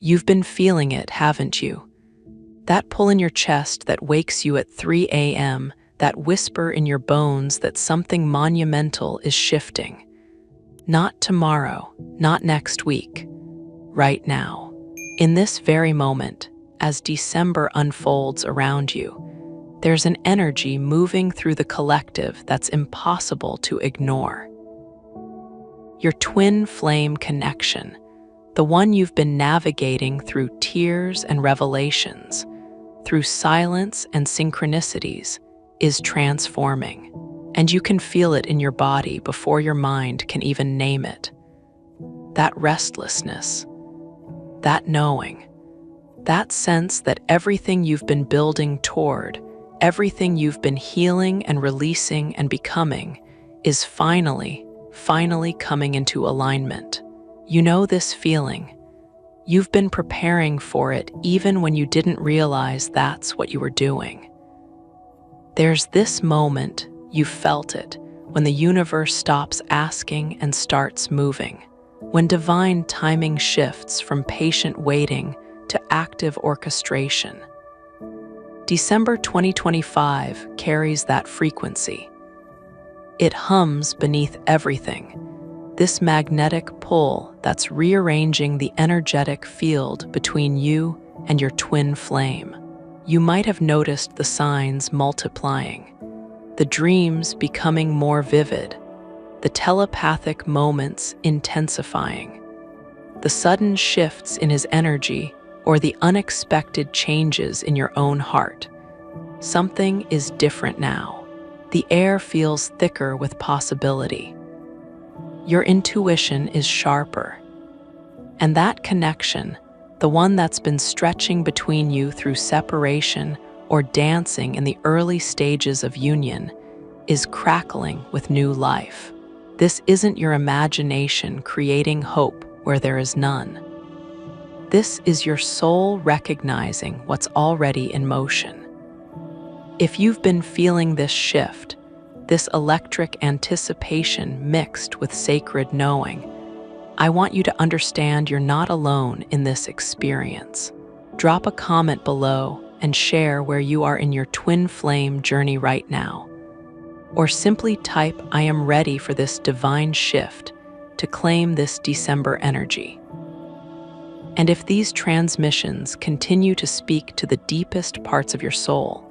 You've been feeling it, haven't you? That pull in your chest that wakes you at 3 a.m., that whisper in your bones that something monumental is shifting. Not tomorrow, not next week, right now. In this very moment, as December unfolds around you, there's an energy moving through the collective that's impossible to ignore. Your twin flame connection, the one you've been navigating through tears and revelations, through silence and synchronicities, is transforming. And you can feel it in your body before your mind can even name it. That restlessness, that knowing, that sense that everything you've been building toward, everything you've been healing and releasing and becoming, is finally coming into alignment. You know this feeling. You've been preparing for it even when you didn't realize that's what you were doing. There's this moment, you felt it, when the universe stops asking and starts moving, when divine timing shifts from patient waiting to active orchestration. December 2025 carries that frequency. It hums beneath everything, this magnetic pull that's rearranging the energetic field between you and your twin flame. You might have noticed the signs multiplying, the dreams becoming more vivid, the telepathic moments intensifying, the sudden shifts in his energy or the unexpected changes in your own heart. Something is different now. The air feels thicker with possibility. Your intuition is sharper. And that connection, the one that's been stretching between you through separation or dancing in the early stages of union, is crackling with new life. This isn't your imagination creating hope where there is none. This is your soul recognizing what's already in motion. If you've been feeling this shift, this electric anticipation mixed with sacred knowing, I want you to understand you're not alone in this experience. Drop a comment below and share where you are in your twin flame journey right now. Or simply type, "I am ready for this divine shift," to claim this December energy. And if these transmissions continue to speak to the deepest parts of your soul,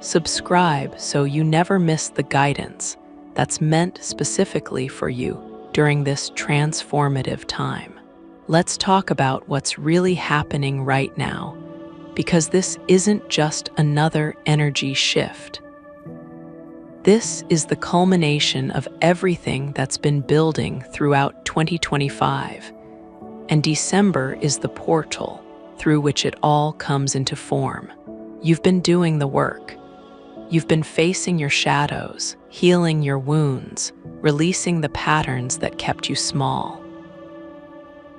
subscribe so you never miss the guidance that's meant specifically for you during this transformative time. Let's talk about what's really happening right now, because this isn't just another energy shift. This is the culmination of everything that's been building throughout 2025, and December is the portal through which it all comes into form. You've been doing the work. You've been facing your shadows, healing your wounds, releasing the patterns that kept you small.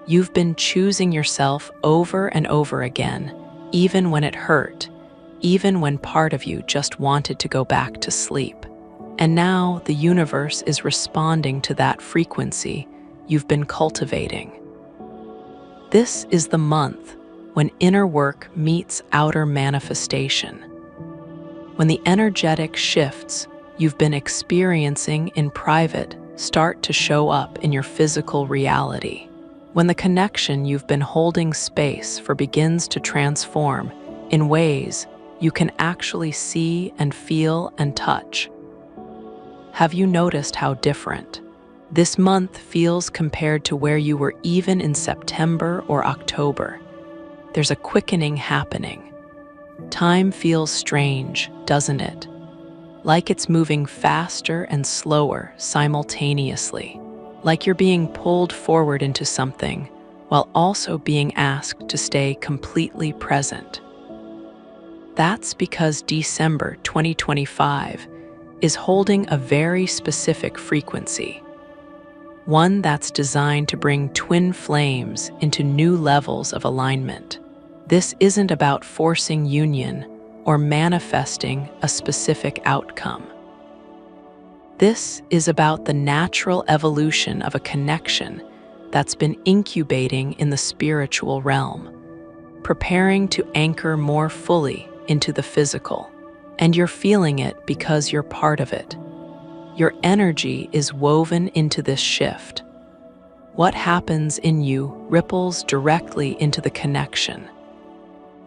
You've been choosing yourself over and over again, even when it hurt, even when part of you just wanted to go back to sleep. And now the universe is responding to that frequency you've been cultivating. This is the month when inner work meets outer manifestation. When the energetic shifts you've been experiencing in private start to show up in your physical reality. When the connection you've been holding space for begins to transform in ways you can actually see and feel and touch. Have you noticed how different this month feels compared to where you were even in September or October? There's a quickening happening. Time feels strange, doesn't it? Like it's moving faster and slower simultaneously. Like you're being pulled forward into something while also being asked to stay completely present. That's because December 2025 is holding a very specific frequency. One that's designed to bring twin flames into new levels of alignment. This isn't about forcing union or manifesting a specific outcome. This is about the natural evolution of a connection that's been incubating in the spiritual realm, preparing to anchor more fully into the physical. And you're feeling it because you're part of it. Your energy is woven into this shift. What happens in you ripples directly into the connection.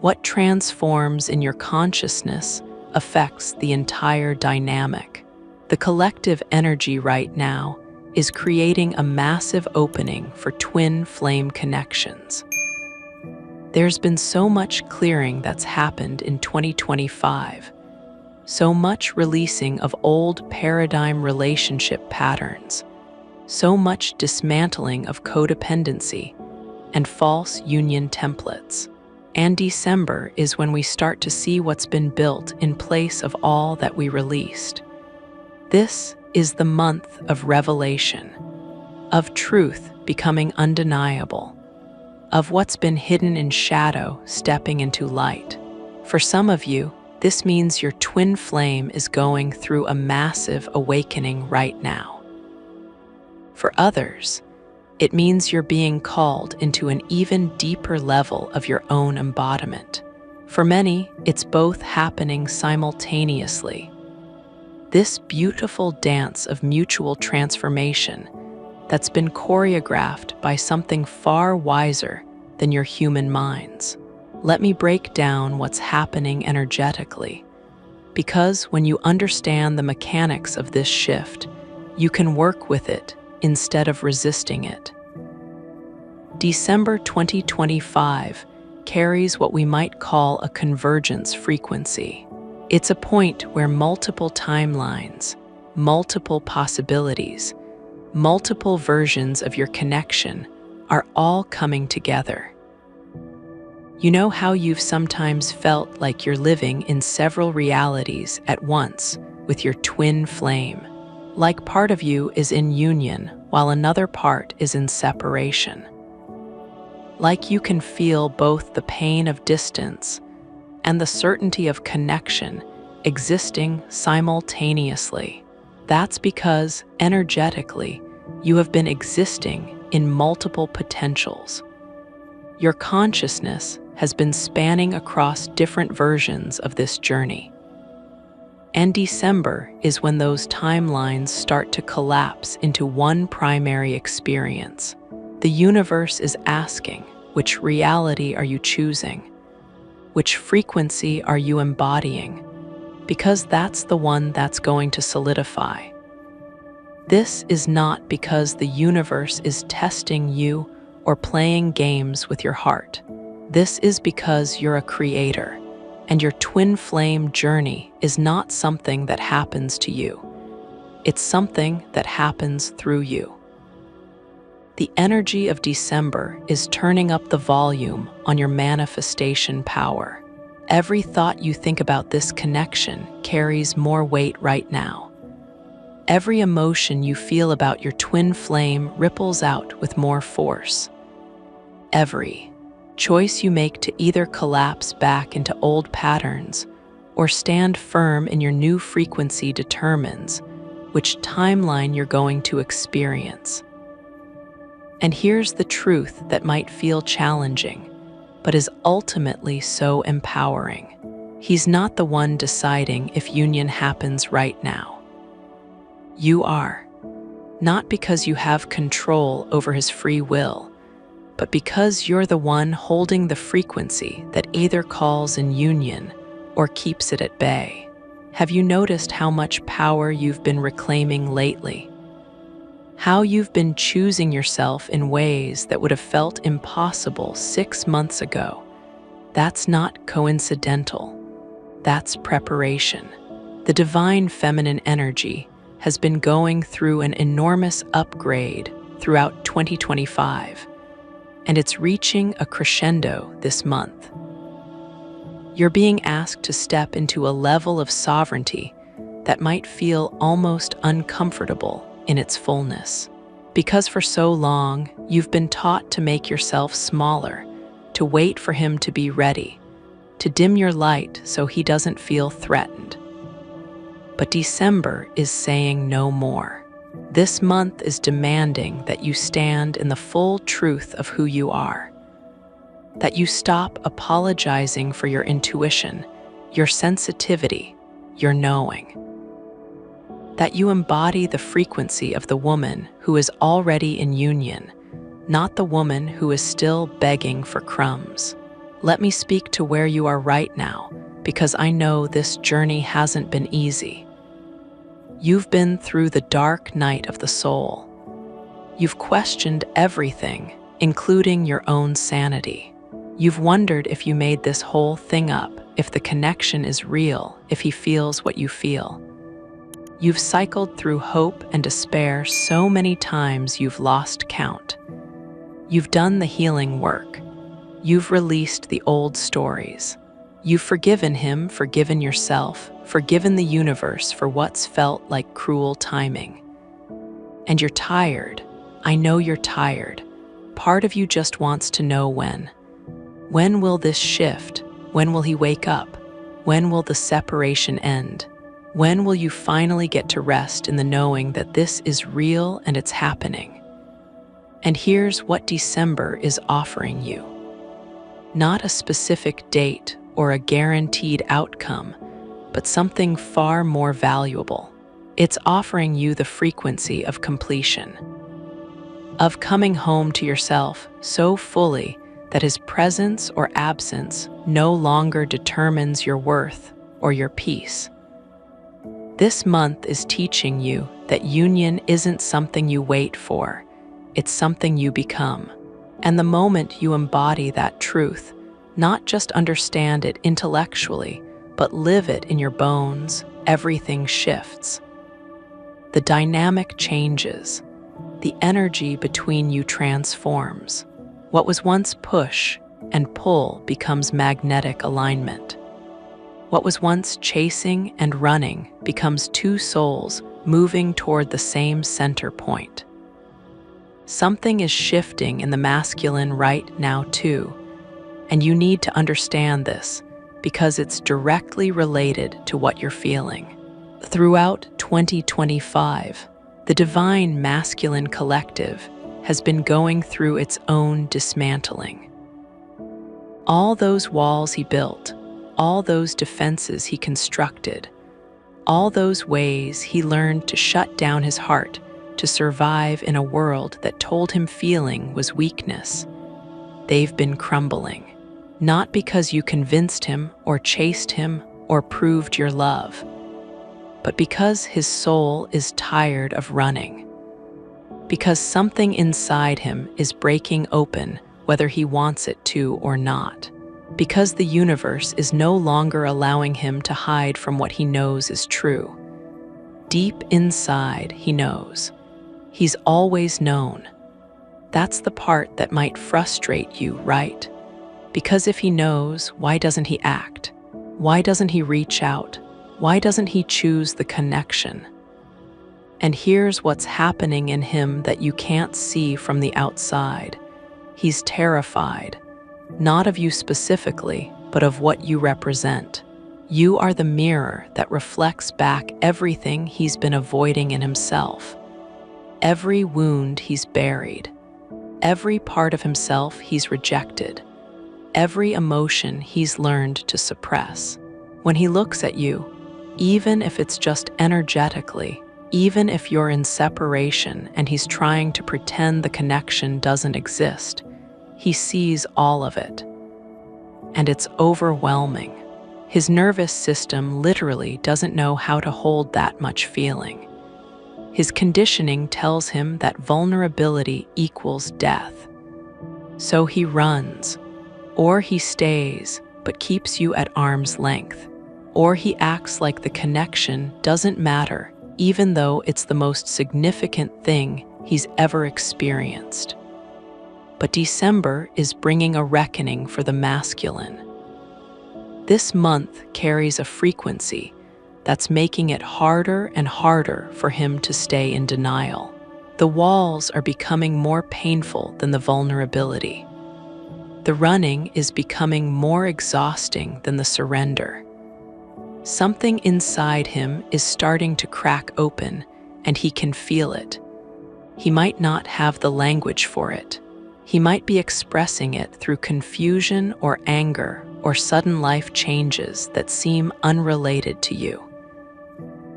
What transforms in your consciousness affects the entire dynamic. The collective energy right now is creating a massive opening for twin flame connections. There's been so much clearing that's happened in 2025, so much releasing of old paradigm relationship patterns, so much dismantling of codependency and false union templates. And December is when we start to see what's been built in place of all that we released. This is the month of revelation, of truth becoming undeniable, of what's been hidden in shadow stepping into light. For some of you, this means your twin flame is going through a massive awakening right now. For others, it means you're being called into an even deeper level of your own embodiment. For many, it's both happening simultaneously. This beautiful dance of mutual transformation that's been choreographed by something far wiser than your human minds. Let me break down what's happening energetically, because when you understand the mechanics of this shift, you can work with it instead of resisting it. December 2025 carries what we might call a convergence frequency. It's a point where multiple timelines, multiple possibilities, multiple versions of your connection are all coming together. You know how you've sometimes felt like you're living in several realities at once with your twin flame, like part of you is in union while another part is in separation. Like you can feel both the pain of distance and the certainty of connection existing simultaneously. That's because, energetically, you have been existing in multiple potentials. Your consciousness has been spanning across different versions of this journey. And December is when those timelines start to collapse into one primary experience. The universe is asking, which reality are you choosing? Which frequency are you embodying? Because that's the one that's going to solidify. This is not because the universe is testing you or playing games with your heart. This is because you're a creator, and your twin flame journey is not something that happens to you. It's something that happens through you. The energy of December is turning up the volume on your manifestation power. Every thought you think about this connection carries more weight right now. Every emotion you feel about your twin flame ripples out with more force. Every choice you make to either collapse back into old patterns or stand firm in your new frequency determines which timeline you're going to experience. And here's the truth that might feel challenging, but is ultimately so empowering. He's not the one deciding if union happens right now. You are. Not because you have control over his free will, but because you're the one holding the frequency that either calls in union or keeps it at bay. Have you noticed how much power you've been reclaiming lately? How you've been choosing yourself in ways that would have felt impossible 6 months ago? That's not coincidental. That's preparation. The divine feminine energy has been going through an enormous upgrade throughout 2025, and it's reaching a crescendo this month. You're being asked to step into a level of sovereignty that might feel almost uncomfortable in its fullness. Because for so long, you've been taught to make yourself smaller, to wait for him to be ready, to dim your light so he doesn't feel threatened. But December is saying no more. This month is demanding that you stand in the full truth of who you are, that you stop apologizing for your intuition, your sensitivity, your knowing, that you embody the frequency of the woman who is already in union, not the woman who is still begging for crumbs. Let me speak to where you are right now, because I know this journey hasn't been easy. You've been through the dark night of the soul. You've questioned everything, including your own sanity. You've wondered if you made this whole thing up, if the connection is real, if he feels what you feel. You've cycled through hope and despair so many times you've lost count. You've done the healing work. You've released the old stories. You've forgiven him, forgiven yourself, forgiven the universe for what's felt like cruel timing. And you're tired. I know you're tired. Part of you just wants to know when. When will this shift? When will he wake up? When will the separation end? When will you finally get to rest in the knowing that this is real and it's happening? And here's what December is offering you. Not a specific date or a guaranteed outcome, but something far more valuable. It's offering you the frequency of completion, of coming home to yourself so fully that his presence or absence no longer determines your worth or your peace. This month is teaching you that union isn't something you wait for, it's something you become. And the moment you embody that truth, not just understand it intellectually, but live it in your bones, everything shifts. The dynamic changes. The energy between you transforms. What was once push and pull becomes magnetic alignment. What was once chasing and running becomes two souls moving toward the same center point. Something is shifting in the masculine right now too, and you need to understand this because it's directly related to what you're feeling. Throughout 2025, the divine masculine collective has been going through its own dismantling. All those walls he built, all those defenses he constructed, all those ways he learned to shut down his heart to survive in a world that told him feeling was weakness, they've been crumbling. Not because you convinced him or chased him or proved your love, but because his soul is tired of running. Because something inside him is breaking open whether he wants it to or not. Because the universe is no longer allowing him to hide from what he knows is true. Deep inside, he knows. He's always known. That's the part that might frustrate you, right? Because if he knows, why doesn't he act? Why doesn't he reach out? Why doesn't he choose the connection? And here's what's happening in him that you can't see from the outside. He's terrified, not of you specifically, but of what you represent. You are the mirror that reflects back everything he's been avoiding in himself. Every wound he's buried, every part of himself he's rejected, every emotion he's learned to suppress. When he looks at you, even if it's just energetically, even if you're in separation and he's trying to pretend the connection doesn't exist, he sees all of it. And it's overwhelming. His nervous system literally doesn't know how to hold that much feeling. His conditioning tells him that vulnerability equals death. So he runs, or he stays, but keeps you at arm's length, or he acts like the connection doesn't matter, even though it's the most significant thing he's ever experienced. But December is bringing a reckoning for the masculine. This month carries a frequency that's making it harder and harder for him to stay in denial. The walls are becoming more painful than the vulnerability. The running is becoming more exhausting than the surrender. Something inside him is starting to crack open, and he can feel it. He might not have the language for it. He might be expressing it through confusion or anger or sudden life changes that seem unrelated to you.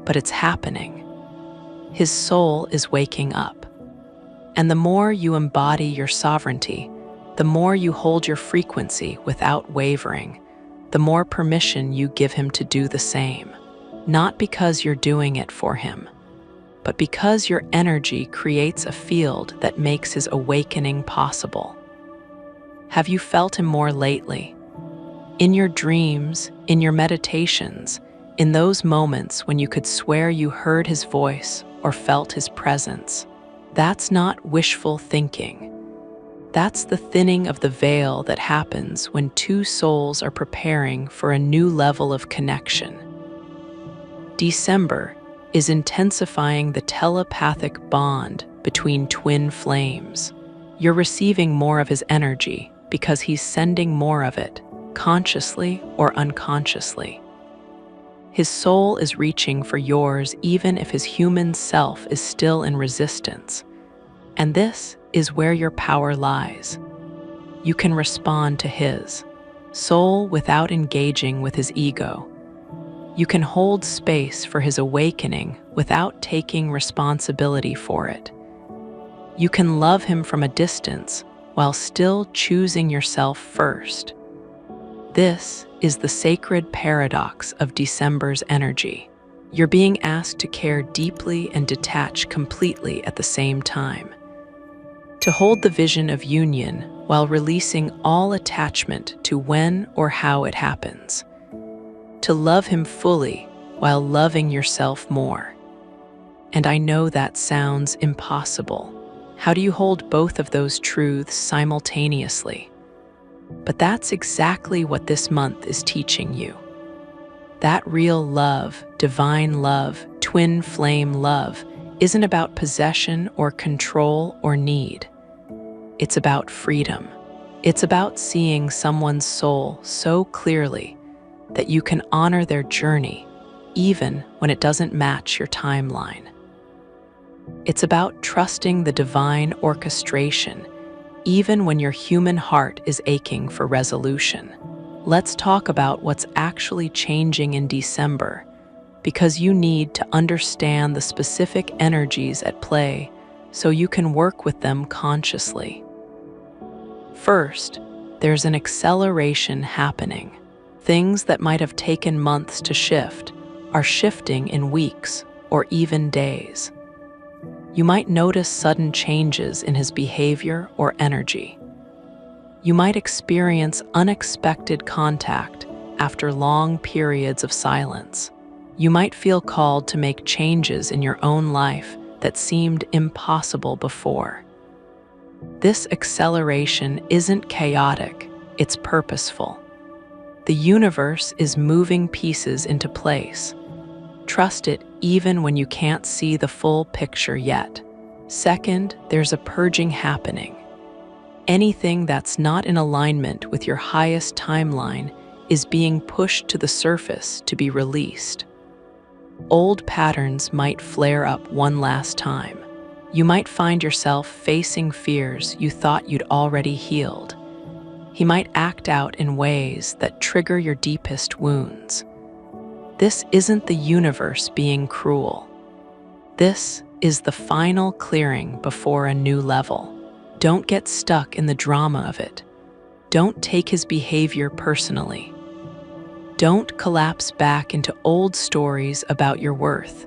But it's happening. His soul is waking up. And the more you embody your sovereignty, the more you hold your frequency without wavering, the more permission you give him to do the same. Not because you're doing it for him, but because your energy creates a field that makes his awakening possible. Have you felt him more lately? In your dreams, in your meditations, in those moments when you could swear you heard his voice or felt his presence? That's not wishful thinking. That's the thinning of the veil that happens when two souls are preparing for a new level of connection. December is intensifying the telepathic bond between twin flames. You're receiving more of his energy because he's sending more of it, consciously or unconsciously. His soul is reaching for yours even if his human self is still in resistance. And this is where your power lies. You can respond to his soul without engaging with his ego. You can hold space for his awakening without taking responsibility for it. You can love him from a distance while still choosing yourself first. This is the sacred paradox of December's energy. You're being asked to care deeply and detach completely at the same time. To hold the vision of union while releasing all attachment to when or how it happens. To love him fully while loving yourself more. And I know that sounds impossible. How do you hold both of those truths simultaneously? But that's exactly what this month is teaching you. That real love, divine love, twin flame love, isn't about possession or control or need. It's about freedom. It's about seeing someone's soul so clearly that you can honor their journey, even when it doesn't match your timeline. It's about trusting the divine orchestration, even when your human heart is aching for resolution. Let's talk about what's actually changing in December, because you need to understand the specific energies at play so you can work with them consciously. First, there's an acceleration happening. Things that might have taken months to shift are shifting in weeks or even days. You might notice sudden changes in his behavior or energy. You might experience unexpected contact after long periods of silence. You might feel called to make changes in your own life that seemed impossible before. This acceleration isn't chaotic, it's purposeful. The universe is moving pieces into place. Trust it even when you can't see the full picture yet. Second, there's a purging happening. Anything that's not in alignment with your highest timeline is being pushed to the surface to be released. Old patterns might flare up one last time. You might find yourself facing fears you thought you'd already healed. He might act out in ways that trigger your deepest wounds. This isn't the universe being cruel. This is the final clearing before a new level. Don't get stuck in the drama of it. Don't take his behavior personally. Don't collapse back into old stories about your worth.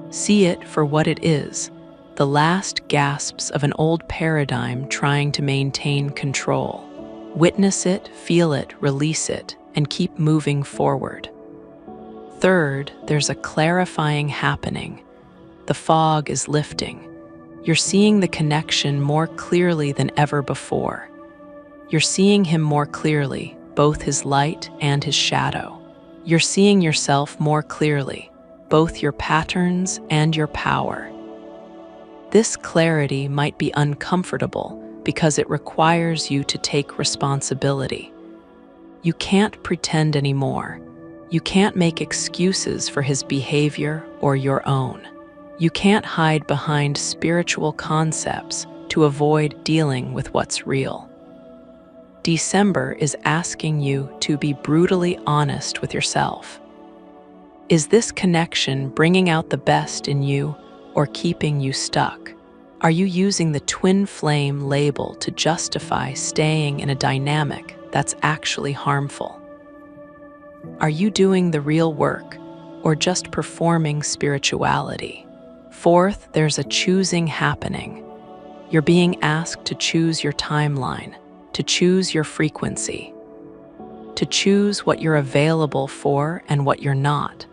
See it for what it is, the last gasps of an old paradigm trying to maintain control. Witness it, feel it, release it, and keep moving forward. Third, there's a clarifying happening. The fog is lifting. You're seeing the connection more clearly than ever before. You're seeing him more clearly, both his light and his shadow. You're seeing yourself more clearly, both your patterns and your power. This clarity might be uncomfortable because it requires you to take responsibility. You can't pretend anymore. You can't make excuses for his behavior or your own. You can't hide behind spiritual concepts to avoid dealing with what's real. December is asking you to be brutally honest with yourself. Is this connection bringing out the best in you or keeping you stuck? Are you using the twin flame label to justify staying in a dynamic that's actually harmful? Are you doing the real work or just performing spirituality? Fourth, there's a choosing happening. You're being asked to choose your timeline, to choose your frequency, to choose what you're available for and what you're not.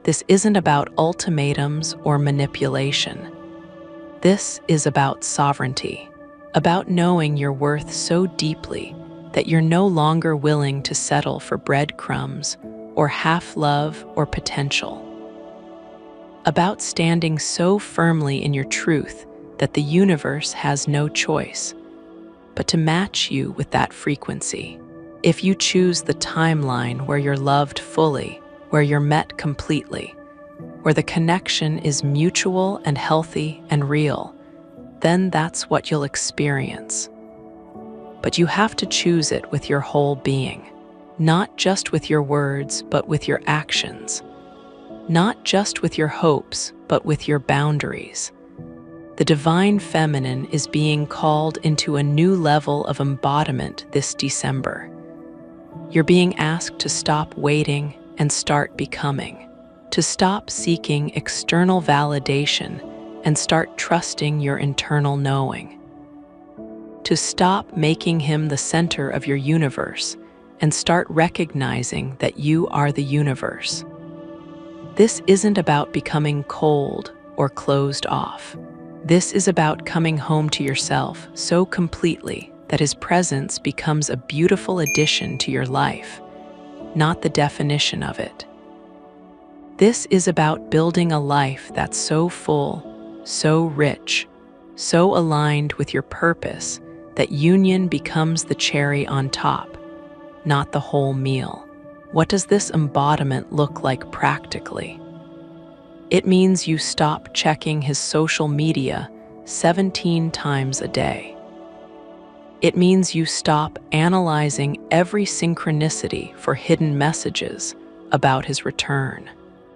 This isn't about ultimatums or manipulation. This is about sovereignty, about knowing your worth so deeply that you're no longer willing to settle for breadcrumbs or half love or potential. About standing so firmly in your truth that the universe has no choice but to match you with that frequency. If you choose the timeline where you're loved fully, where you're met completely, where the connection is mutual and healthy and real, then that's what you'll experience. But you have to choose it with your whole being, not just with your words, but with your actions, not just with your hopes, but with your boundaries. The divine feminine is being called into a new level of embodiment this December. You're being asked to stop waiting and start becoming, to stop seeking external validation and start trusting your internal knowing, to stop making him the center of your universe and start recognizing that you are the universe. This isn't about becoming cold or closed off. This is about coming home to yourself so completely that his presence becomes a beautiful addition to your life, not the definition of it. This is about building a life that's so full, so rich, so aligned with your purpose that union becomes the cherry on top, not the whole meal. What does this embodiment look like practically? It means you stop checking his social media 17 times a day. It means you stop analyzing every synchronicity for hidden messages about his return.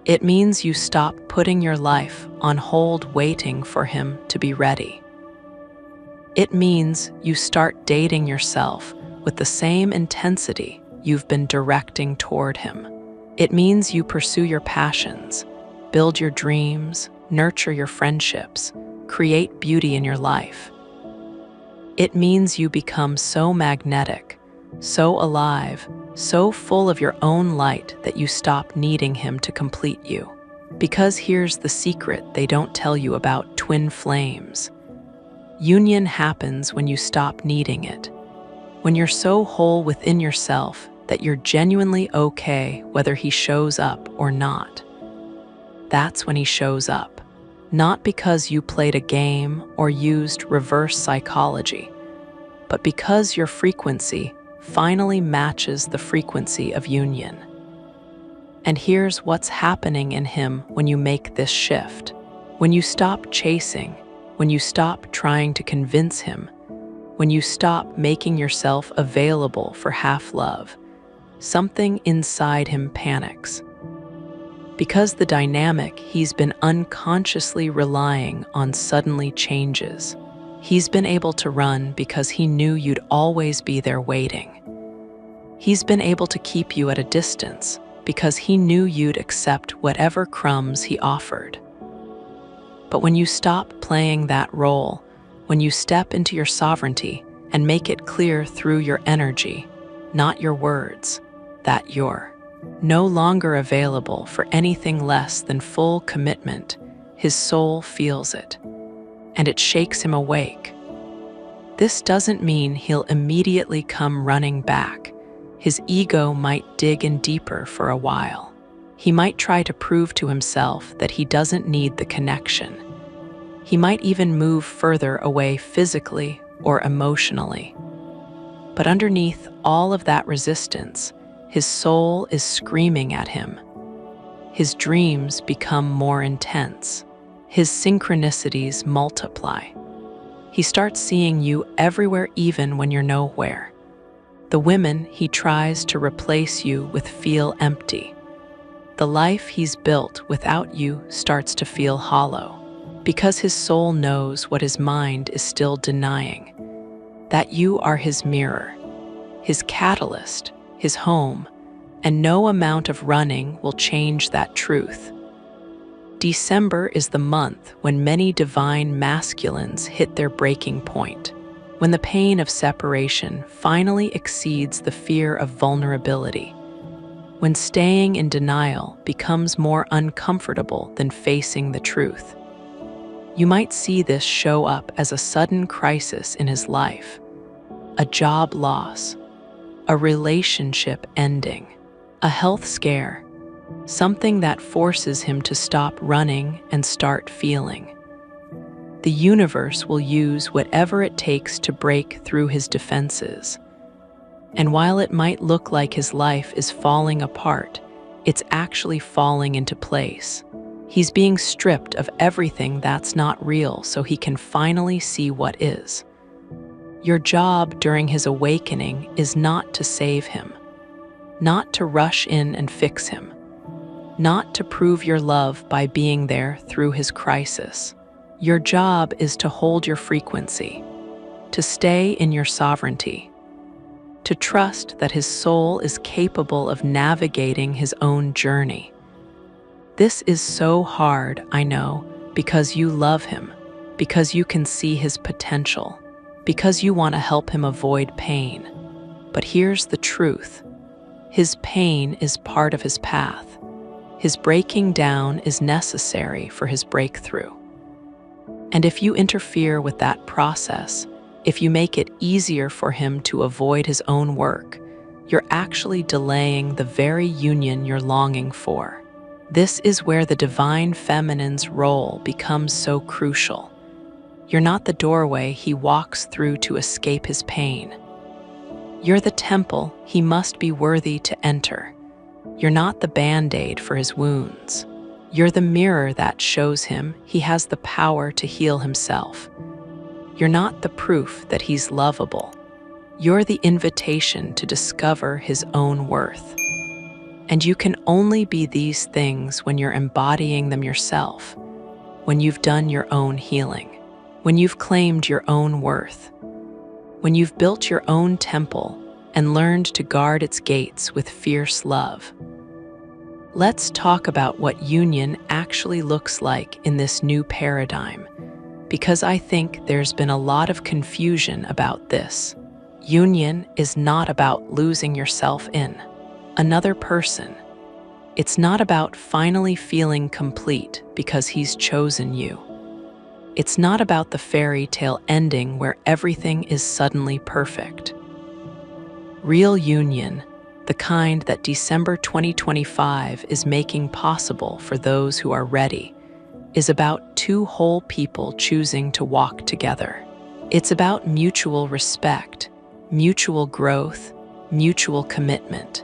It means you stop putting your life on hold waiting for him to be ready. It means you start dating yourself with the same intensity you've been directing toward him. It means you pursue your passions, build your dreams, nurture your friendships, create beauty in your life. It means you become so magnetic, so alive, so full of your own light that you stop needing him to complete you. Because here's the secret they don't tell you about twin flames. Union happens when you stop needing it, when you're so whole within yourself that you're genuinely okay whether he shows up or not. That's when he shows up, not because you played a game or used reverse psychology, but because your frequency finally matches the frequency of union. And here's what's happening in him when you make this shift. When you stop chasing, when you stop trying to convince him, when you stop making yourself available for half love, something inside him panics. Because the dynamic he's been unconsciously relying on suddenly changes. He's been able to run because he knew you'd always be there waiting. He's been able to keep you at a distance because he knew you'd accept whatever crumbs he offered. But when you stop playing that role, when you step into your sovereignty and make it clear through your energy, not your words, that you're no longer available for anything less than full commitment, his soul feels it, and it shakes him awake. This doesn't mean he'll immediately come running back. His ego might dig in deeper for a while. He might try to prove to himself that he doesn't need the connection. He might even move further away physically or emotionally. But underneath all of that resistance, his soul is screaming at him. His dreams become more intense. His synchronicities multiply. He starts seeing you everywhere, even when you're nowhere. The women he tries to replace you with feel empty. The life he's built without you starts to feel hollow, because his soul knows what his mind is still denying, that you are his mirror, his catalyst, his home, and no amount of running will change that truth. December is the month when many divine masculines hit their breaking point, when the pain of separation finally exceeds the fear of vulnerability, when staying in denial becomes more uncomfortable than facing the truth. You might see this show up as a sudden crisis in his life, a job loss, a relationship ending, a health scare, something that forces him to stop running and start feeling. The universe will use whatever it takes to break through his defenses. And while it might look like his life is falling apart, it's actually falling into place. He's being stripped of everything that's not real so he can finally see what is. Your job during his awakening is not to save him, not to rush in and fix him, not to prove your love by being there through his crisis. Your job is to hold your frequency, to stay in your sovereignty, to trust that his soul is capable of navigating his own journey. This is so hard, I know, because you love him, because you can see his potential, because you want to help him avoid pain. But here's the truth. His pain is part of his path. His breaking down is necessary for his breakthrough. And if you interfere with that process, if you make it easier for him to avoid his own work, you're actually delaying the very union you're longing for. This is where the divine feminine's role becomes so crucial. You're not the doorway he walks through to escape his pain. You're the temple he must be worthy to enter. You're not the band-aid for his wounds. You're the mirror that shows him he has the power to heal himself. You're not the proof that he's lovable. You're the invitation to discover his own worth. And you can only be these things when you're embodying them yourself, when you've done your own healing, when you've claimed your own worth, when you've built your own temple and learned to guard its gates with fierce love. Let's talk about what union actually looks like in this new paradigm, because I think there's been a lot of confusion about this. Union is not about losing yourself in another person. It's not about finally feeling complete because he's chosen you. It's not about the fairy tale ending where everything is suddenly perfect. Real union, the kind that December 2025 is making possible for those who are ready, is about two whole people choosing to walk together. It's about mutual respect, mutual growth, mutual commitment.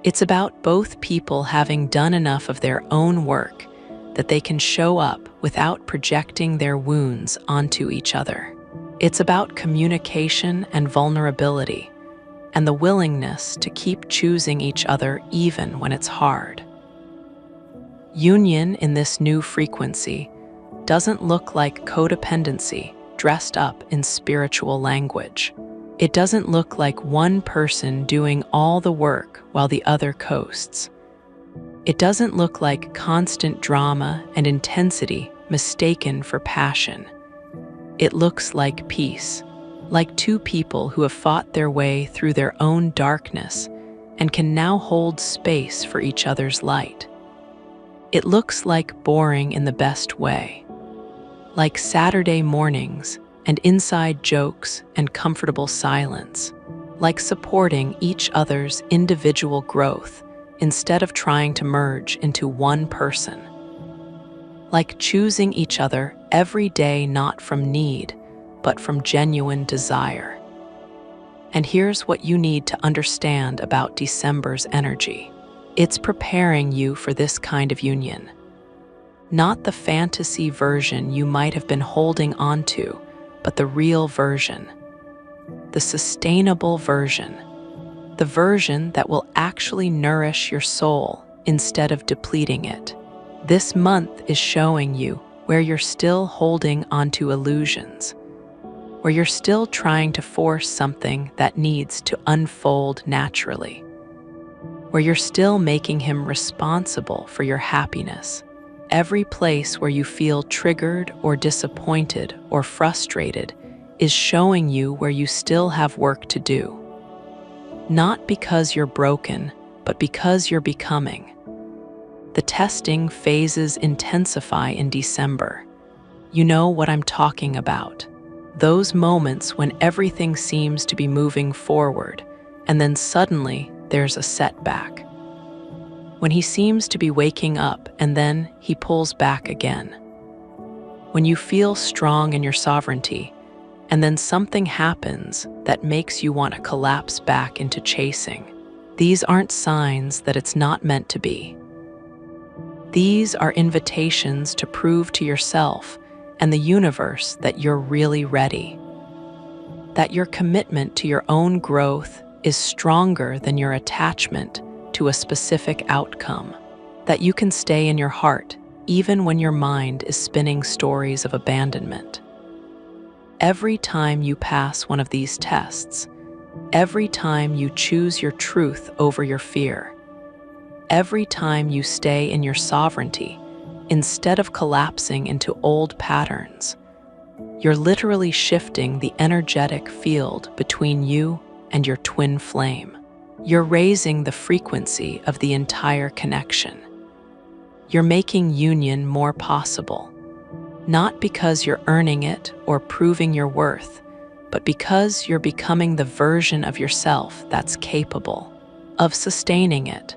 It's about both people having done enough of their own work that they can show up without projecting their wounds onto each other. It's about communication and vulnerability, and the willingness to keep choosing each other even when it's hard. Union in this new frequency doesn't look like codependency dressed up in spiritual language. It doesn't look like one person doing all the work while the other coasts. It doesn't look like constant drama and intensity mistaken for passion. It looks like peace, like two people who have fought their way through their own darkness and can now hold space for each other's light. It looks like boring in the best way, like Saturday mornings and inside jokes and comfortable silence, like supporting each other's individual growth instead of trying to merge into one person, like choosing each other every day not from need, but from genuine desire. And here's what you need to understand about December's energy. It's preparing you for this kind of union. Not the fantasy version you might have been holding onto, but the real version, the sustainable version, the version that will actually nourish your soul instead of depleting it. This month is showing you where you're still holding onto illusions, where you're still trying to force something that needs to unfold naturally, where you're still making him responsible for your happiness. Every place where you feel triggered or disappointed or frustrated is showing you where you still have work to do. Not because you're broken, but because you're becoming. The testing phases intensify in December. You know what I'm talking about. Those moments when everything seems to be moving forward, and then suddenly there's a setback. When he seems to be waking up, and then he pulls back again. When you feel strong in your sovereignty, and then something happens that makes you want to collapse back into chasing. These aren't signs that it's not meant to be. These are invitations to prove to yourself and the universe that you're really ready, that your commitment to your own growth is stronger than your attachment to a specific outcome, that you can stay in your heart even when your mind is spinning stories of abandonment. Every time you pass one of these tests, every time you choose your truth over your fear, every time you stay in your sovereignty instead of collapsing into old patterns, you're literally shifting the energetic field between you and your twin flame. You're raising the frequency of the entire connection. You're making union more possible. Not because you're earning it or proving your worth, but because you're becoming the version of yourself that's capable of sustaining it.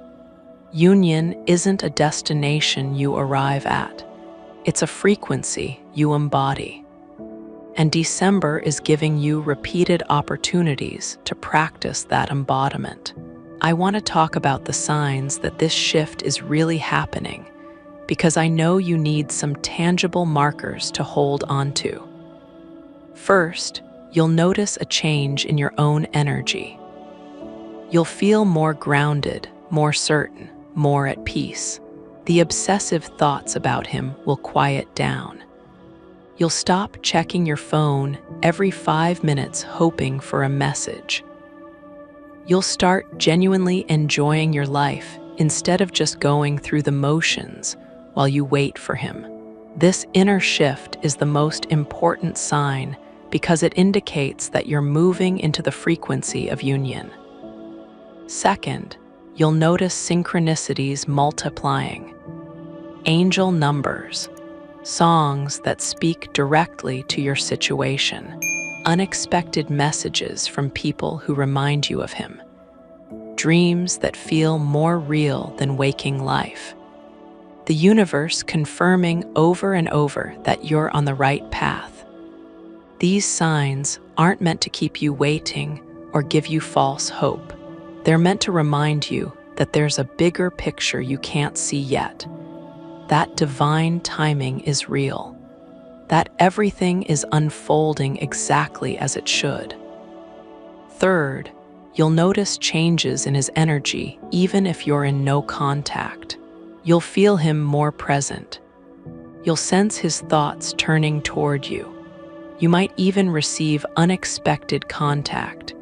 Union isn't a destination you arrive at. It's a frequency you embody. And December is giving you repeated opportunities to practice that embodiment. I want to talk about the signs that this shift is really happening, because I know you need some tangible markers to hold onto. First, you'll notice a change in your own energy. You'll feel more grounded, more certain, more at peace. The obsessive thoughts about him will quiet down. You'll stop checking your phone every 5 minutes hoping for a message. You'll start genuinely enjoying your life instead of just going through the motions while you wait for him. This inner shift is the most important sign because it indicates that you're moving into the frequency of union. Second, you'll notice synchronicities multiplying. Angel numbers, songs that speak directly to your situation, unexpected messages from people who remind you of him, dreams that feel more real than waking life. The universe confirming over and over that you're on the right path. These signs aren't meant to keep you waiting or give you false hope. They're meant to remind you that there's a bigger picture you can't see yet, that divine timing is real, that everything is unfolding exactly as it should. Third, you'll notice changes in his energy even if you're in no contact. You'll feel him more present. You'll sense his thoughts turning toward you. You might even receive unexpected contact,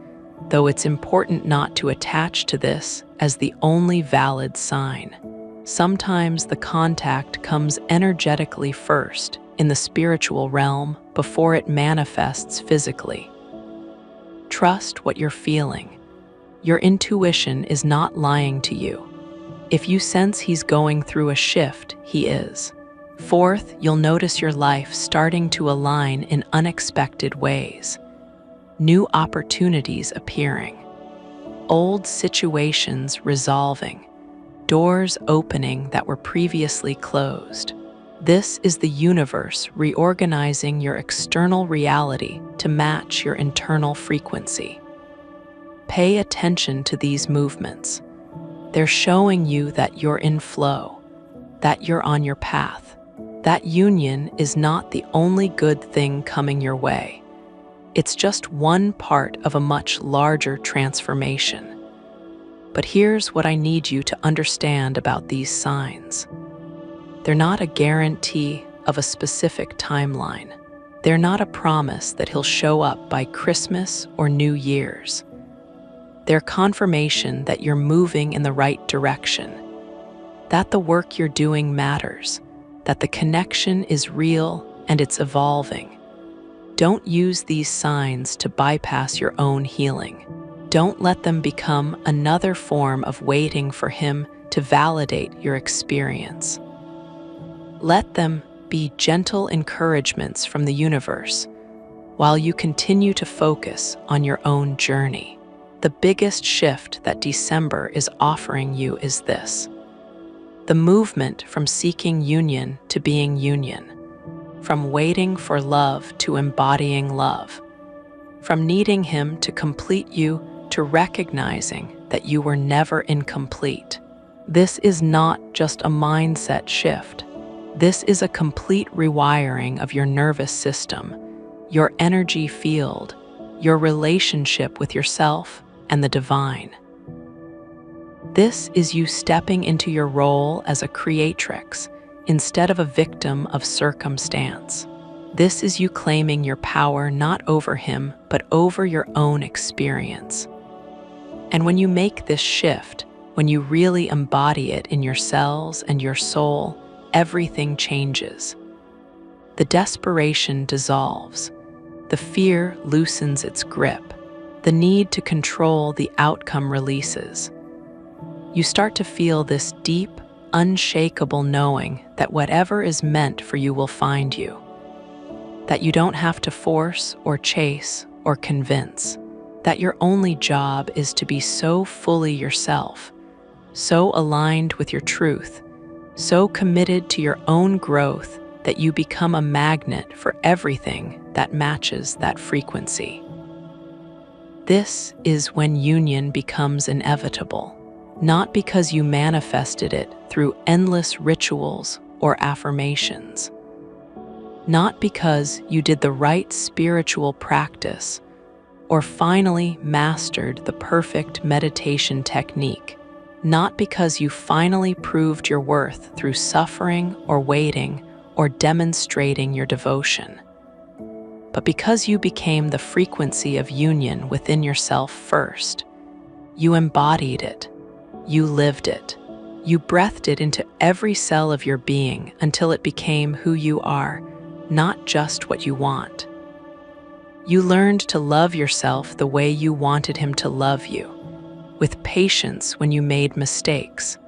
though it's important not to attach to this as the only valid sign. Sometimes the contact comes energetically first in the spiritual realm before it manifests physically. Trust what you're feeling. Your intuition is not lying to you. If you sense he's going through a shift, he is. Fourth, you'll notice your life starting to align in unexpected ways. New opportunities appearing. Old situations resolving. Doors opening that were previously closed. This is the universe reorganizing your external reality to match your internal frequency. Pay attention to these movements. They're showing you that you're in flow, that you're on your path. That union is not the only good thing coming your way. It's just one part of a much larger transformation. But here's what I need you to understand about these signs. They're not a guarantee of a specific timeline. They're not a promise that he'll show up by Christmas or New Year's. They're confirmation that you're moving in the right direction, that the work you're doing matters, that the connection is real and it's evolving. Don't use these signs to bypass your own healing. Don't let them become another form of waiting for him to validate your experience. Let them be gentle encouragements from the universe while you continue to focus on your own journey. The biggest shift that December is offering you is this: the movement from seeking union to being union, from waiting for love to embodying love, from needing him to complete you to recognizing that you were never incomplete. This is not just a mindset shift. This is a complete rewiring of your nervous system, your energy field, your relationship with yourself and the divine. This is you stepping into your role as a creatrix instead of a victim of circumstance. This is you claiming your power not over him, but over your own experience. And when you make this shift, when you really embody it in your cells and your soul, everything changes. The desperation dissolves. The fear loosens its grip. The need to control the outcome releases. You start to feel this deep, unshakable knowing that whatever is meant for you will find you. That you don't have to force or chase or convince. That your only job is to be so fully yourself, so aligned with your truth, so committed to your own growth that you become a magnet for everything that matches that frequency. This is when union becomes inevitable, not because you manifested it through endless rituals or affirmations, not because you did the right spiritual practice or finally mastered the perfect meditation technique, not because you finally proved your worth through suffering or waiting or demonstrating your devotion, but because you became the frequency of union within yourself first. You embodied it. You lived it. You breathed it into every cell of your being until it became who you are, not just what you want. You learned to love yourself the way you wanted him to love you, with patience when you made mistakes,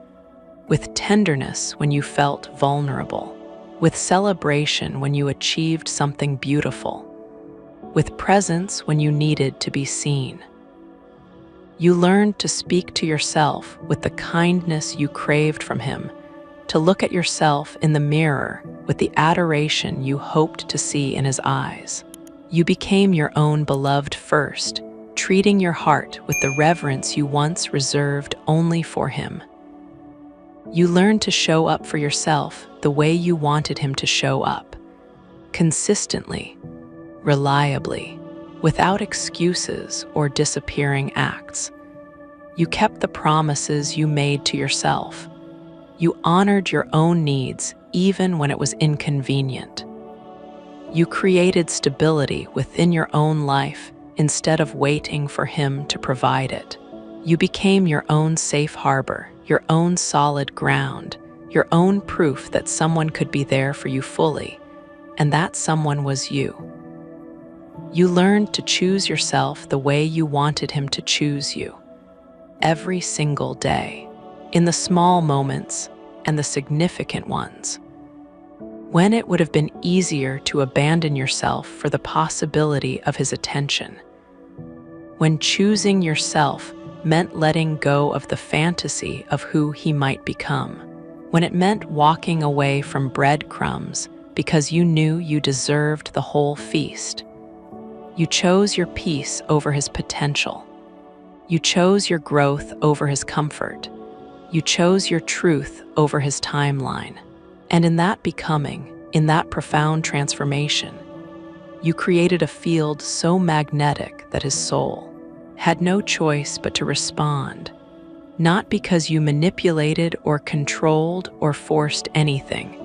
with tenderness when you felt vulnerable, with celebration when you achieved something beautiful, with presence when you needed to be seen. You learned to speak to yourself with the kindness you craved from him, to look at yourself in the mirror with the adoration you hoped to see in his eyes. You became your own beloved first, treating your heart with the reverence you once reserved only for him. You learned to show up for yourself the way you wanted him to show up, consistently, reliably, without excuses or disappearing acts. You kept the promises you made to yourself. You honored your own needs even when it was inconvenient. You created stability within your own life instead of waiting for him to provide it. You became your own safe harbor, your own solid ground, your own proof that someone could be there for you fully, and that someone was you. You learned to choose yourself the way you wanted him to choose you, every single day, in the small moments and the significant ones. When it would have been easier to abandon yourself for the possibility of his attention. When choosing yourself meant letting go of the fantasy of who he might become. When it meant walking away from breadcrumbs because you knew you deserved the whole feast. You chose your peace over his potential. You chose your growth over his comfort. You chose your truth over his timeline. And in that becoming, In that profound transformation, you created a field so magnetic that his soul had no choice but to respond, not because you manipulated or controlled or forced anything,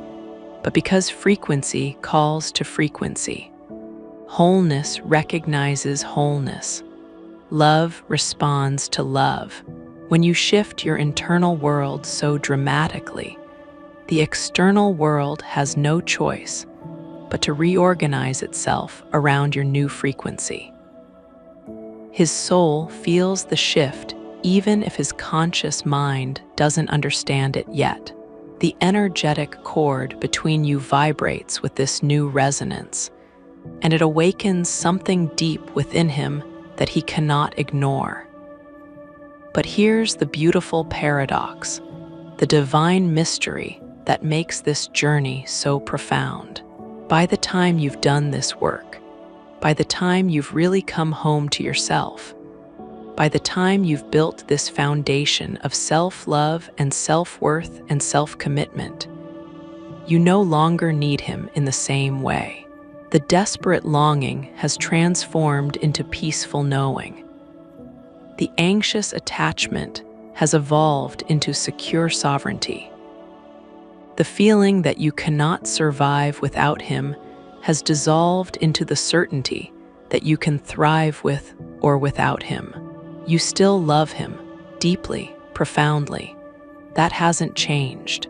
but because frequency calls to frequency. Wholeness recognizes wholeness. Love responds to love. When you shift your internal world so dramatically, the external world has no choice but to reorganize itself around your new frequency. His soul feels the shift even if his conscious mind doesn't understand it yet. The energetic cord between you vibrates with this new resonance, and it awakens something deep within him that he cannot ignore. But here's the beautiful paradox, the divine mystery that makes this journey so profound. By the time you've done this work, by the time you've really come home to yourself, by the time you've built this foundation of self-love and self-worth and self-commitment, you no longer need him in the same way. The desperate longing has transformed into peaceful knowing. The anxious attachment has evolved into secure sovereignty. The feeling that you cannot survive without him has dissolved into the certainty that you can thrive with or without him. You still love him, deeply, profoundly. That hasn't changed.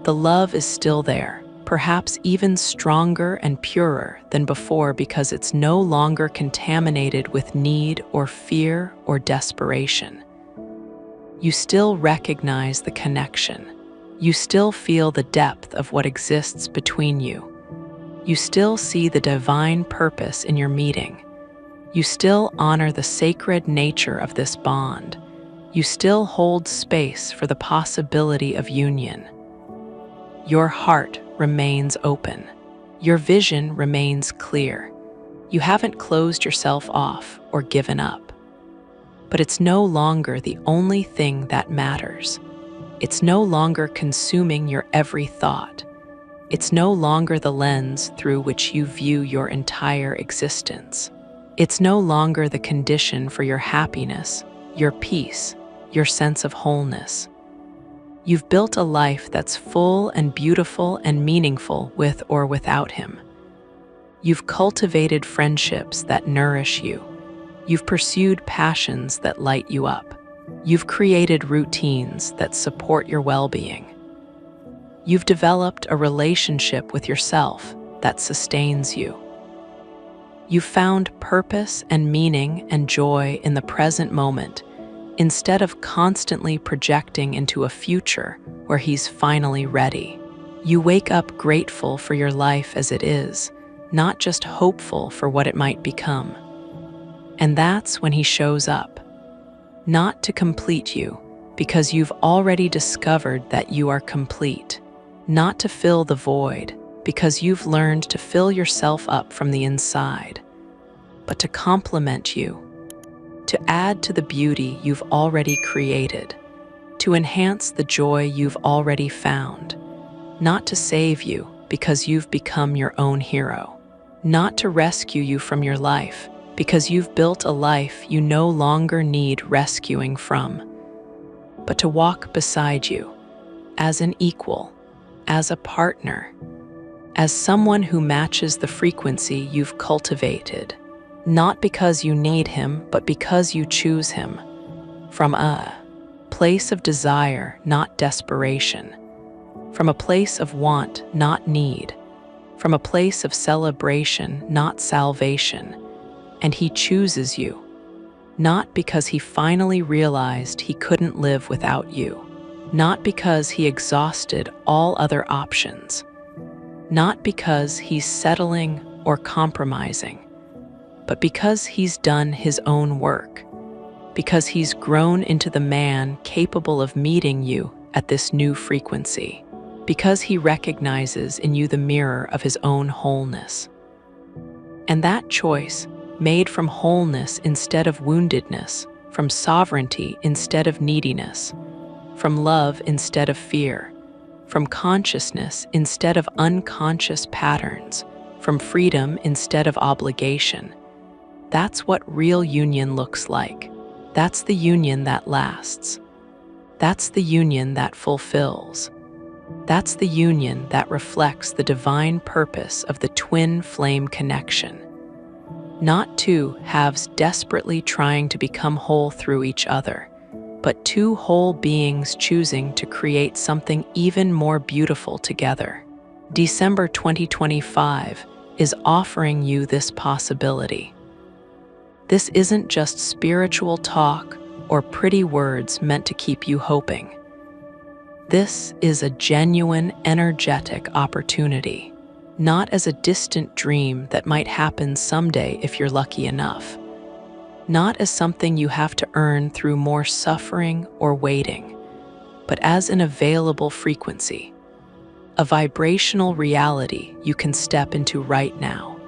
The love is still there, perhaps even stronger and purer than before because it's no longer contaminated with need or fear or desperation. You still recognize the connection. You still feel the depth of what exists between you. You still see the divine purpose in your meeting. You still honor the sacred nature of this bond. You still hold space for the possibility of union. Your heart remains open. Your vision remains clear. You haven't closed yourself off or given up. But it's no longer the only thing that matters. It's no longer consuming your every thought. It's no longer the lens through which you view your entire existence. It's no longer the condition for your happiness, your peace, your sense of wholeness. You've built a life that's full and beautiful and meaningful with or without him. You've cultivated friendships that nourish you. You've pursued passions that light you up. You've created routines that support your well-being. You've developed a relationship with yourself that sustains you. You've found purpose and meaning and joy in the present moment instead of constantly projecting into a future where he's finally ready. You wake up grateful for your life as it is, not just hopeful for what it might become. And that's when he shows up, not to complete you, because you've already discovered that you are complete, not to fill the void, because you've learned to fill yourself up from the inside, but to complement you, to add to the beauty you've already created, to enhance the joy you've already found, not to save you because you've become your own hero, not to rescue you from your life because you've built a life you no longer need rescuing from, but to walk beside you as an equal, as a partner, as someone who matches the frequency you've cultivated, not because you need him, but because you choose him, from a place of desire, not desperation, from a place of want, not need, from a place of celebration, not salvation. And he chooses you, not because he finally realized he couldn't live without you, not because he exhausted all other options, not because he's settling or compromising, but because he's done his own work, because he's grown into the man capable of meeting you at this new frequency, because he recognizes in you the mirror of his own wholeness. And that choice, made from wholeness instead of woundedness, from sovereignty instead of neediness, from love instead of fear, from consciousness instead of unconscious patterns, from freedom instead of obligation. That's what real union looks like. That's the union that lasts. That's the union that fulfills. That's the union that reflects the divine purpose of the twin flame connection. Not two halves desperately trying to become whole through each other, but two whole beings choosing to create something even more beautiful together. December 2025 is offering you this possibility. This isn't just spiritual talk or pretty words meant to keep you hoping. This is a genuine, energetic opportunity, not as a distant dream that might happen someday if you're lucky enough, not as something you have to earn through more suffering or waiting, but as an available frequency, a vibrational reality you can step into right now,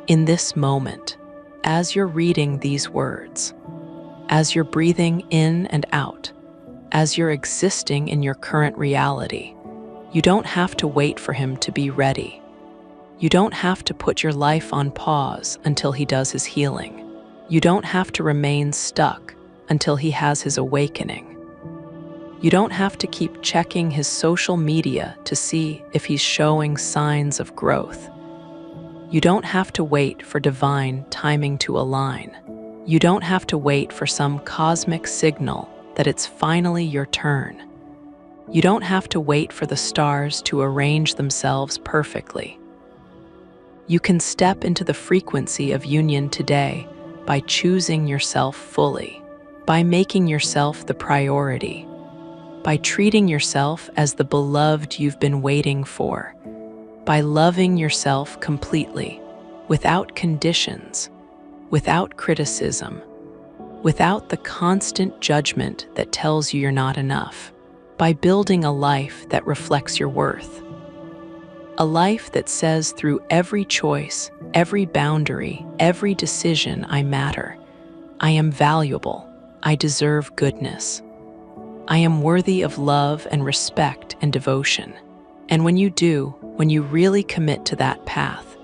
in this moment, as you're reading these words, as you're breathing in and out, as you're existing in your current reality. You don't have to wait for him to be ready. You don't have to put your life on pause until he does his healing. You don't have to remain stuck until he has his awakening. You don't have to keep checking his social media to see if he's showing signs of growth. You don't have to wait for divine timing to align. You don't have to wait for some cosmic signal that it's finally your turn. You don't have to wait for the stars to arrange themselves perfectly. You can step into the frequency of union today by choosing yourself fully, by making yourself the priority, by treating yourself as the beloved you've been waiting for, by loving yourself completely, without conditions, without criticism, without the constant judgment that tells you you're not enough, by building a life that reflects your worth. A life that says through every choice, every boundary, every decision, I matter. I am valuable. I deserve goodness. I am worthy of love and respect and devotion. And when you do, when you really commit to that path,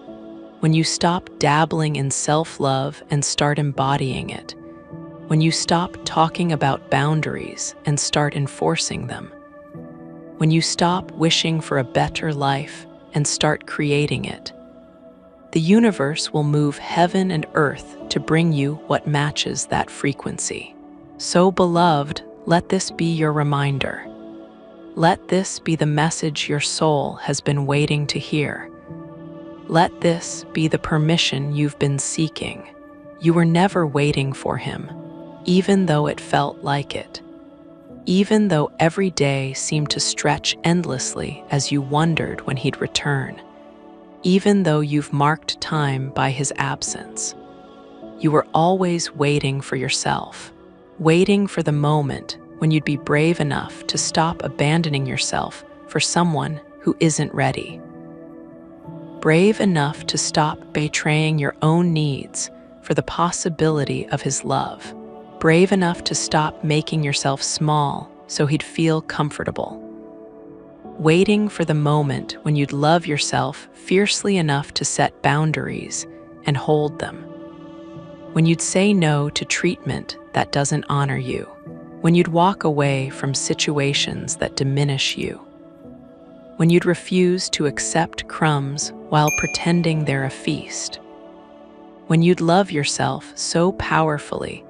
when you stop dabbling in self-love and start embodying it, when you stop talking about boundaries and start enforcing them, when you stop wishing for a better life and start creating it, the universe will move heaven and earth to bring you what matches that frequency. So, beloved, let this be your reminder. Let this be the message your soul has been waiting to hear. Let this be the permission you've been seeking. You were never waiting for him, even though it felt like it. Even though every day seemed to stretch endlessly as you wondered when he'd return. Even though you've marked time by his absence. You were always waiting for yourself, waiting for the moment when you'd be brave enough to stop abandoning yourself for someone who isn't ready. Brave enough to stop betraying your own needs for the possibility of his love. Brave enough to stop making yourself small so he'd feel comfortable. Waiting for the moment when you'd love yourself fiercely enough to set boundaries and hold them. When you'd say no to treatment that doesn't honor you. When you'd walk away from situations that diminish you. When you'd refuse to accept crumbs while pretending they're a feast. When you'd love yourself so powerfully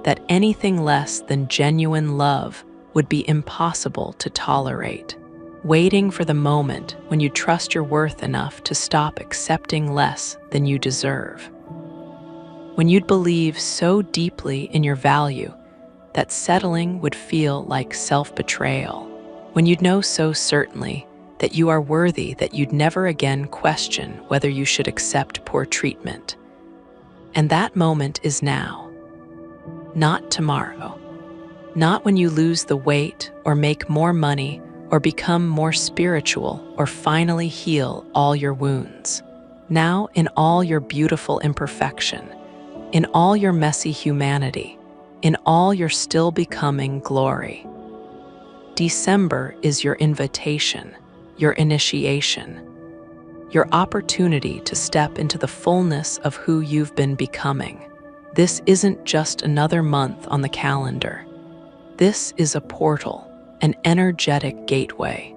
that anything less than genuine love would be impossible to tolerate. Waiting for the moment when you trust your worth enough to stop accepting less than you deserve. When you'd believe so deeply in your value that settling would feel like self-betrayal. When you'd know so certainly that you are worthy that you'd never again question whether you should accept poor treatment. And that moment is now. Not tomorrow. Not when you lose the weight or make more money or become more spiritual or finally heal all your wounds. Now in all your beautiful imperfection, in all your messy humanity, in all your still becoming glory. December is your invitation, your initiation, your opportunity to step into the fullness of who you've been becoming. This isn't just another month on the calendar. This is a portal, an energetic gateway,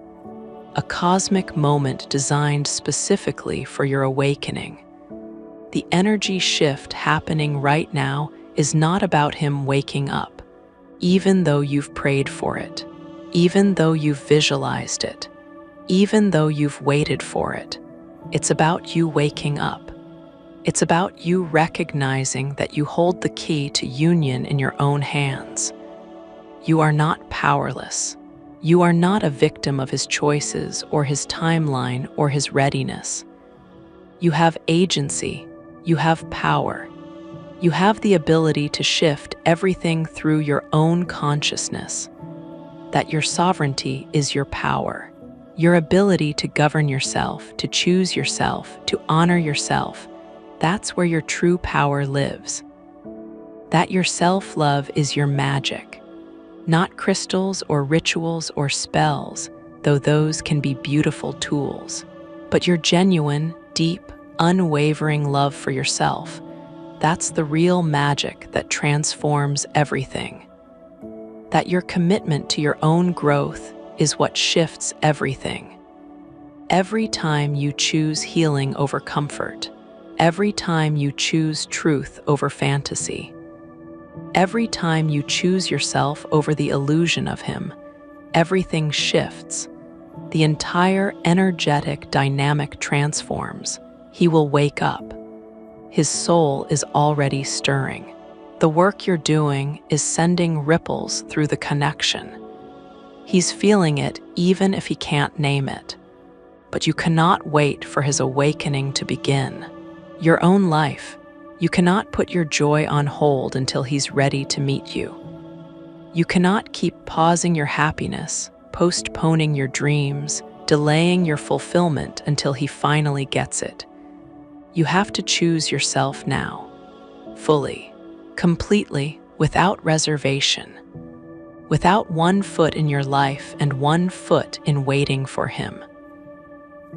a cosmic moment designed specifically for your awakening. The energy shift happening right now is not about him waking up, even though you've prayed for it, even though you've visualized it, even though you've waited for it. It's about you waking up. It's about you recognizing that you hold the key to union in your own hands. You are not powerless. You are not a victim of his choices or his timeline or his readiness. You have agency. You have power. You have the ability to shift everything through your own consciousness. That your sovereignty is your power. Your ability to govern yourself, to choose yourself, to honor yourself. That's where your true power lives. That your self-love is your magic. Not crystals or rituals or spells, though those can be beautiful tools, but your genuine, deep, unwavering love for yourself. That's the real magic that transforms everything. That your commitment to your own growth is what shifts everything. Every time you choose healing over comfort, every time you choose truth over fantasy, every time you choose yourself over the illusion of him, everything shifts. The entire energetic dynamic transforms. He will wake up. His soul is already stirring. The work you're doing is sending ripples through the connection. He's feeling it even if he can't name it. But you cannot wait for his awakening to begin. Your own life. You cannot put your joy on hold until he's ready to meet you. You cannot keep pausing your happiness, postponing your dreams, delaying your fulfillment until he finally gets it. You have to choose yourself now, fully, completely, without reservation, without one foot in your life and one foot in waiting for him.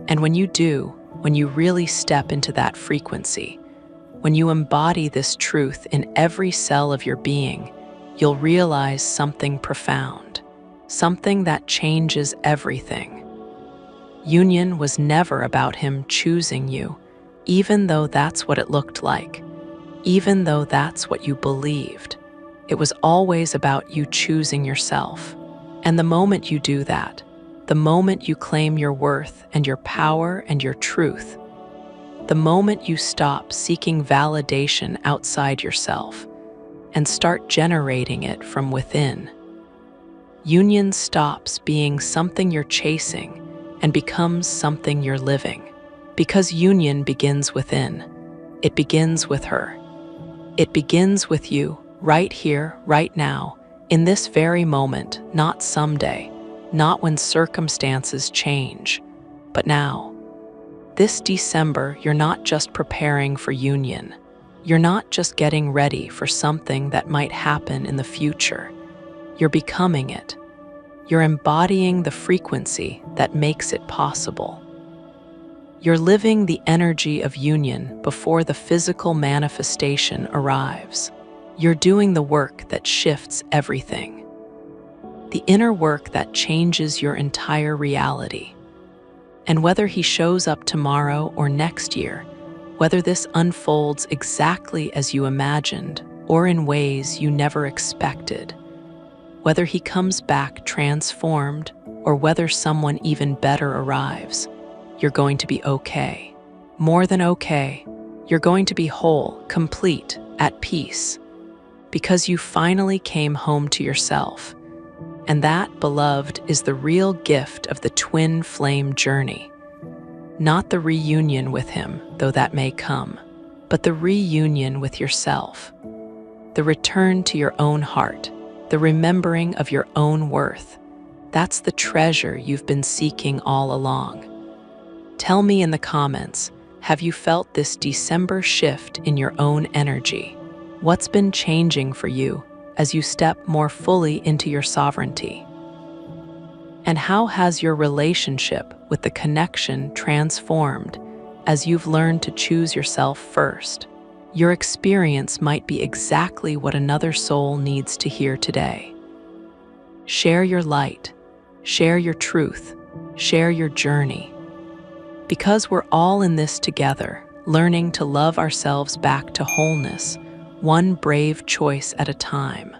And when you do, when you really step into that frequency, when you embody this truth in every cell of your being, you'll realize something profound, something that changes everything. Union was never about him choosing you, even though that's what it looked like, even though that's what you believed. It was always about you choosing yourself. And the moment you do that, the moment you claim your worth and your power and your truth, the moment you stop seeking validation outside yourself and start generating it from within, union stops being something you're chasing and becomes something you're living. Because union begins within. It begins with her. It begins with you, right here, right now, in this very moment, not someday, not when circumstances change, but now. This December, you're not just preparing for union. You're not just getting ready for something that might happen in the future. You're becoming it. You're embodying the frequency that makes it possible. You're living the energy of union before the physical manifestation arrives. You're doing the work that shifts everything. The inner work that changes your entire reality. And whether he shows up tomorrow or next year, whether this unfolds exactly as you imagined or in ways you never expected, whether he comes back transformed or whether someone even better arrives, you're going to be okay. More than okay. You're going to be whole, complete, at peace. Because you finally came home to yourself. And that, beloved, is the real gift of the twin flame journey. Not the reunion with him, though that may come, but the reunion with yourself. The return to your own heart, the remembering of your own worth. That's the treasure you've been seeking all along. Tell me in the comments, have you felt this December shift in your own energy? What's been changing for you as you step more fully into your sovereignty? And how has your relationship with the connection transformed as you've learned to choose yourself first? Your experience might be exactly what another soul needs to hear today. Share your light, share your truth, share your journey. Because we're all in this together, learning to love ourselves back to wholeness, one brave choice at a time.